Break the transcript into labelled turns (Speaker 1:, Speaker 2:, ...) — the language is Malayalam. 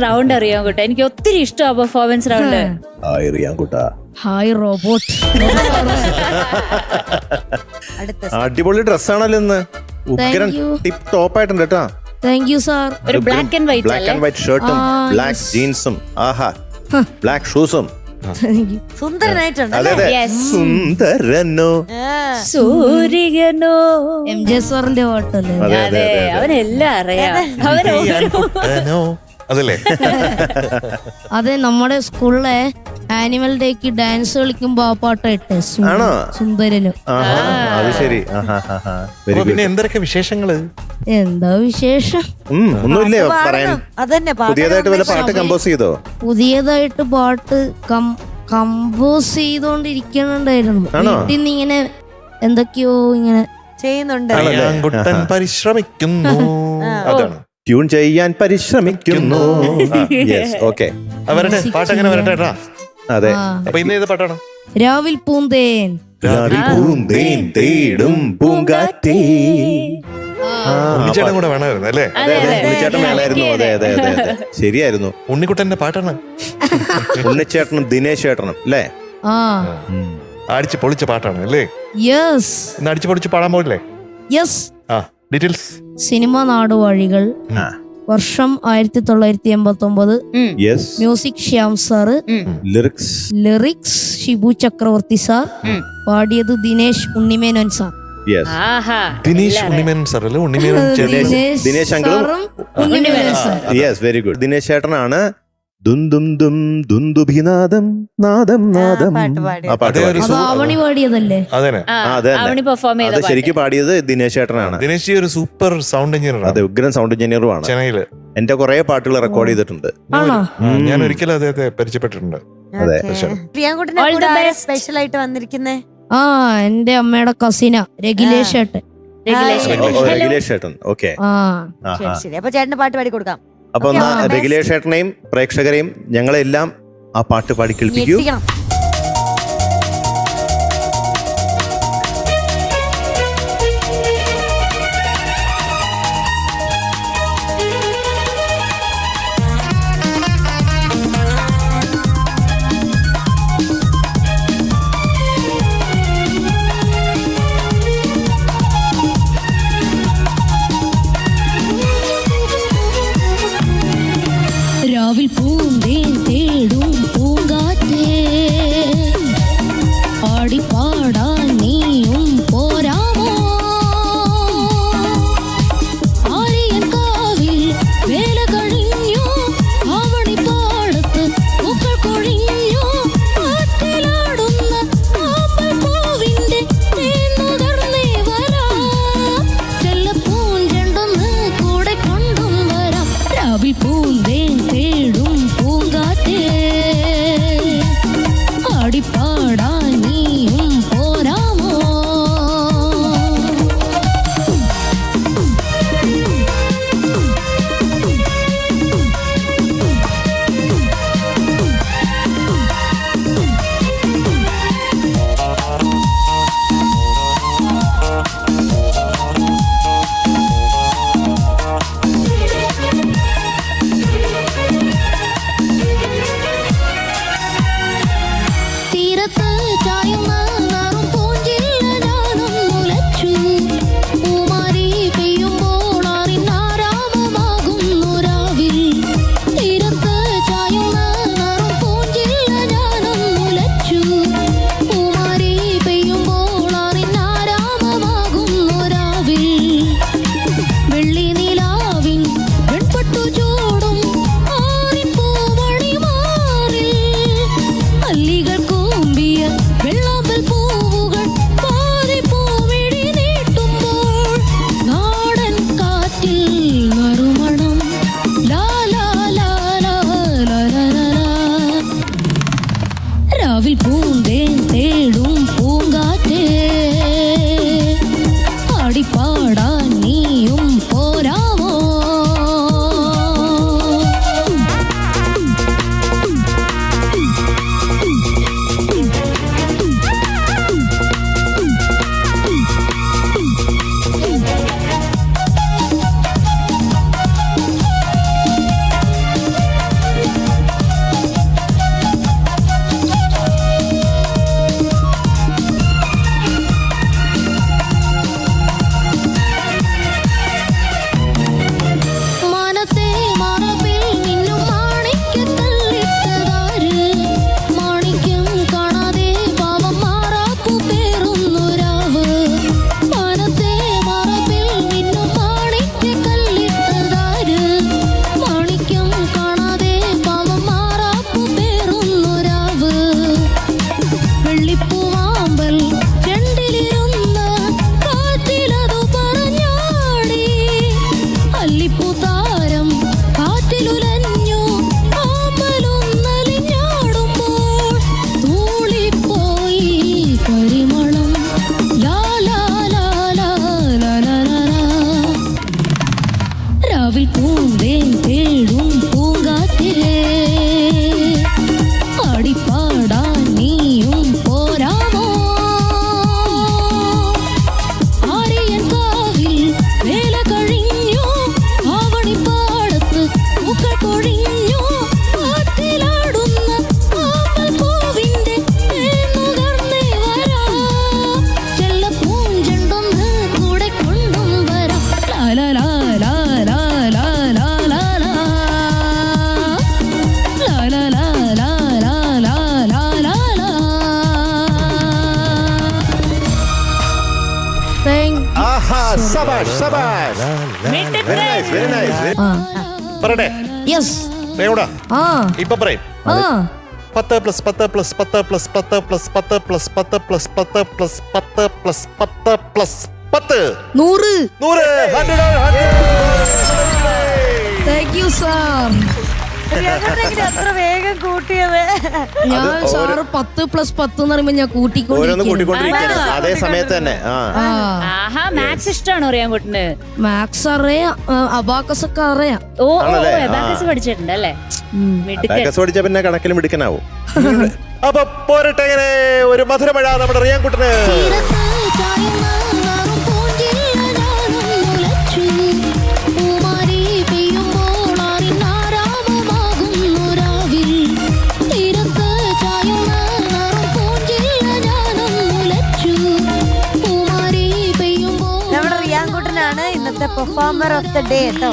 Speaker 1: റൗണ്ട് അറിയാൻ കൂട്ടാ, എനിക്ക് ഒത്തിരി ഇഷ്ടമാണ് പെർഫോമൻസ് റൗണ്ട്.
Speaker 2: അറിയാൻ കൂട്ടാ.
Speaker 3: Hi robot.
Speaker 2: അടിപൊളി ഡ്രസ്സാണല്ലോ ഇന്ന്. ഉഗ്രൻ
Speaker 3: Thank you.
Speaker 2: ടിപ്പ് ടോപ്പ് ആയിട്ടുണ്ട് കേട്ടാ.
Speaker 3: Thank you sir.
Speaker 1: ഒരു black and white
Speaker 2: black and white ഷർട്ടും ബ്ലാക്ക് ജീൻസും ആഹാ ബ്ലാക്ക് ഷൂസും.
Speaker 3: Thank you.
Speaker 4: സുന്ദരനായിട്ടുണ്ട്.
Speaker 2: അതെ അതെ.
Speaker 1: Yes.
Speaker 2: സുന്ദരനോ
Speaker 1: സൂര്യനോ.
Speaker 3: എം ജെ സാറിന്റെ പാട്ടല്ലേ?
Speaker 2: അതെ അതെ
Speaker 1: അതെ, അവനെല്ലാം അറിയാം. അവന്
Speaker 5: അതല്ലേ?
Speaker 3: അതെ, നമ്മുടെ സ്കൂളിലെ ആനിമൽ ഡേക്ക് ഡാൻസ് കളിക്കുമ്പോ ആ പാട്ട ഇട്ടെ.
Speaker 2: ആണോ?
Speaker 3: സുന്ദരനും.
Speaker 2: ആഹാ, അത് ശരി. വെരി
Speaker 5: അപ്പൊ പിന്നെ
Speaker 2: ഗുഡ്.
Speaker 5: എന്തൊക്കെ വിശേഷങ്ങള്?
Speaker 3: എന്താ വിശേഷം?
Speaker 2: ഒന്നുമില്ലേ പറയാൻ?
Speaker 4: അതന്നെ
Speaker 2: പുതിയതായിട്ട് വല്ല പാട്ട് കമ്പോസ് ചെയ്തോ?
Speaker 3: പുതിയതായിട്ട് പാട്ട് കമ്പോസ് ചെയ്തോണ്ടിരിക്കണുണ്ടായിരുന്നു.
Speaker 2: ആണോ?
Speaker 3: വീട്ടിൽ നിന്ന് ഇങ്ങനെ എന്തൊക്കെയോ ഇങ്ങനെ
Speaker 4: ചെയ്യുന്നുണ്ട്.
Speaker 5: അയ്യാങ്കുട്ടൻ പരിശ്രമിക്കുന്നു. അതാണ്
Speaker 2: ട്യൂൺ ചെയ്യാൻ പരിശ്രമിക്കുന്നു. ഓക്കെ,
Speaker 5: വരട്ടെ, പാട്ട് അങ്ങനെ വരട്ടെ കേട്ടാ.
Speaker 2: അതെ.
Speaker 3: ആ.
Speaker 5: അപ്പൊ ഇന്ന് ഏത് പാട്ടാണ്?
Speaker 3: രാവിൽ പൂന്തേൻ.
Speaker 2: രാവിൽ പൂന്തേൻ തേടും പൂങ്കാറ്റേ.
Speaker 5: ഉണ്ണിച്ചേട്ടൻ കൂടെ വേണമായിരുന്നു അല്ലേ?
Speaker 2: അതെ അതെ, ഉണ്ണിച്ചേട്ടൻ വേണമായിരുന്നു. അതെ അതെ അതെ അതെ, ശരിയായിരുന്നു.
Speaker 5: ഉണ്ണിക്കുട്ടന്റെ പാട്ടാണ്.
Speaker 2: ഉണ്ണിച്ചേട്ടനും ദിനേശ് ചേട്ടനും അല്ലേ?
Speaker 3: ആ
Speaker 5: അടിച്ച് പൊളിച്ച പാട്ടാണ് അല്ലേ?
Speaker 3: യെസ്
Speaker 5: ഇന്ന് അടിച്ച് പൊളിച്ച് പാടാൻ പോയില്ലേ?
Speaker 3: യെസ്.
Speaker 5: ആ, ഡീറ്റെയിൽസ്.
Speaker 3: സിനിമ നാടുവഴികൾ, വർഷം 1989,
Speaker 2: yes.
Speaker 3: Music Shyam sir,
Speaker 2: lyrics
Speaker 3: lyrics Shibu ചക്രവർത്തി സാർ, പാടിയത് Dinesh Unni Menon sir.
Speaker 2: Yes.
Speaker 5: Dinesh Unni Menon sir അല്ലേ? ഉണ്ണിമേനൻ
Speaker 2: ദിനേശ് അങ്കിളും
Speaker 3: സാറും Unni Menon sir.
Speaker 2: Yes, very good. Dinesh ചേട്ടനാണ് ദുന്ദും ദും ദുന്ദുഭിനാദം നാദം നാദം
Speaker 4: പാട്ട് പാടി.
Speaker 2: ആ പാട്ട്
Speaker 5: അതേ
Speaker 2: പാടി.
Speaker 5: ഒരു
Speaker 3: അത് ആവണി പാടിയതല്ലേ?
Speaker 5: അതന്നെ.
Speaker 2: അതെ
Speaker 1: അവന് പെർഫോം
Speaker 2: അത്
Speaker 1: ചെയ്ത
Speaker 2: ശരിക്കും പാടിയത് ദിനേശ് ചേട്ടനാണ്.
Speaker 5: ദിനേശ് ജി ഒരു സൂപ്പർ സൗണ്ട് എഞ്ചിനീയർ
Speaker 2: അതെ, ഉഗ്രൻ സൗണ്ട് എഞ്ചിനീയറുമാണ്.
Speaker 5: ചെന്നൈയില്.
Speaker 2: എന്റെ കുറെ പാട്ടുകൾ റെക്കോർഡ് ചെയ്തിട്ടുണ്ട്.
Speaker 3: ആണോ?
Speaker 5: ഞാൻ ഒരിക്കലും അദ്ദേഹത്തെ പരിചയപ്പെട്ടിട്ടുണ്ട്.
Speaker 2: അതെ.
Speaker 4: പ്രിയാങ്കുട്ടനെ
Speaker 1: All the
Speaker 4: കൂടെ
Speaker 1: best.
Speaker 4: സ്പെഷ്യൽ ആയിട്ട് വന്നിരിക്കുന്നേ.
Speaker 3: ആ, എന്റെ അമ്മയുടെ കസിന രഗിലേഷ് ഏട്ടൻ.
Speaker 2: റെഗുലേഷ് ചേട്ടൻ. ഓക്കെ.
Speaker 3: ആ
Speaker 4: ശരി ശരി. അപ്പൊ ചേട്ടന് പാട്ട് പാടി കൊടുക്കാം.
Speaker 2: അപ്പൊ
Speaker 4: Okay, all the best.
Speaker 2: റെഗുലേഷ് ചേട്ടനെയും പ്രേക്ഷകരെയും ഞങ്ങളെല്ലാം ആ പാട്ട് പാടി കേൾപ്പിക്കൂ.
Speaker 4: ഞെട്ടിക്കണം.
Speaker 3: രാവിൽ പൂന്തേൻ തേടും പൂങ്കാറ്റേ, ആടിപ്പാടാൻ നീയും പോരാമോ? ആര്യൻ കാവിൽ വേല കഴിഞ്ഞു, ആവണിപ്പാടത്ത് പൂക്കൾ കൊഴിഞ്ഞു, ആറ്റിലാടുന്ന ആമ്പൽ പൂവിന്റെ തേന്നുകർന്നേ വരാം, ചെല്ലപ്പൂഞ്ചെണ്ടൊന്ന് കൂടെ കൊണ്ടും വരാം. രാവിൽ പൂന്തേൻ തേടും പൂങ്കാറ്റേ, ആടിപ്പാടാൻ നീയും പോരാമോ?
Speaker 6: പൊഴിഞ്ഞു കാറ്റിലാടുന്ന ആമ്പൽ പൂവിന്റെ തേനുകർന്നേ വരാം ചെല്ലപ്പൂഞ്ചെണ്ടൊന്ന് കൂടെ കൊണ്ടും വരാം ലാ ലാ ലാ ലാ ലാ ലാ ലാ ലാ ലാ ലാ ലാ ലാ ലാ ലാ ലാ ലാ.
Speaker 2: ആഹാ സബാഷ് സബാഷ് വെരി നൈസ് വെരി നൈസ്
Speaker 5: പറയട്ടെ
Speaker 3: യെസ്
Speaker 5: എവിടാ
Speaker 3: ആ
Speaker 5: ഇപ്പൊ പറയും
Speaker 3: ആ
Speaker 5: 10 plus 10 plus 10 plus 10 plus 10 plus 10 plus 10 plus 10 plus 10 plus 10
Speaker 3: 100.
Speaker 5: 100
Speaker 3: thank you sir.
Speaker 4: പ്രിയാങ്കുട്ടനെങ്ങനെ അത്ര വേഗം കൂട്ടിയത്?
Speaker 3: ഞാൻ സാറ് 10+10 എന്ന് പറയുമ്പോ ഞാൻ
Speaker 2: ഓരോന്ന്
Speaker 3: കൂട്ടിക്കൊണ്ടിരിക്കുന്നു.
Speaker 2: കൂട്ടിക്കൊണ്ടിരിക്കുകയാണ് അതേ സമയത്ത് തന്നെ
Speaker 1: ആഹാ മാത്സ് ഇഷ്ടമാണോ റിയാൻകുട്ടന്?
Speaker 3: മാത്സ് അറിയാം, അബാക്കസ് ഒക്കെ അറിയാം.
Speaker 1: ഓ ഓ
Speaker 2: ആണല്ലേ?
Speaker 1: എബാക്കസ് പഠിച്ചിട്ടുണ്ട് അല്ലേ? മിടുക്കൻ.
Speaker 2: ബാക്കസ് പഠിച്ച പിന്നെ കണക്കിലും മിടുക്കനാവും.
Speaker 5: അപ്പൊ പോരട്ടെ ഇങ്ങനെ ഒരു മധുരമഴ നമ്മുടെ റിയാൻകുട്ടന്.
Speaker 6: തീരത്ത് ചായുന്ന നാറും പൂഞ്ചില്ല ഞാനും മുലച്ചു പൂമാരി പെയ്യുമ്പോൾ ആറിനാരാമമാകുന്നു രാവിൽ തീരത്ത് ചായുന്ന നാറും പൂഞ്ചില്ല ഞാനും മുലച്ചു പൂമാരി പെയ്യുമ്പോൾ
Speaker 4: നമ്മുടെ റിയാൻകുട്ടനാണ് ഇന്നത്തെ പെർഫോമർ ഓഫ് ദ ഡേ കേട്ടോ.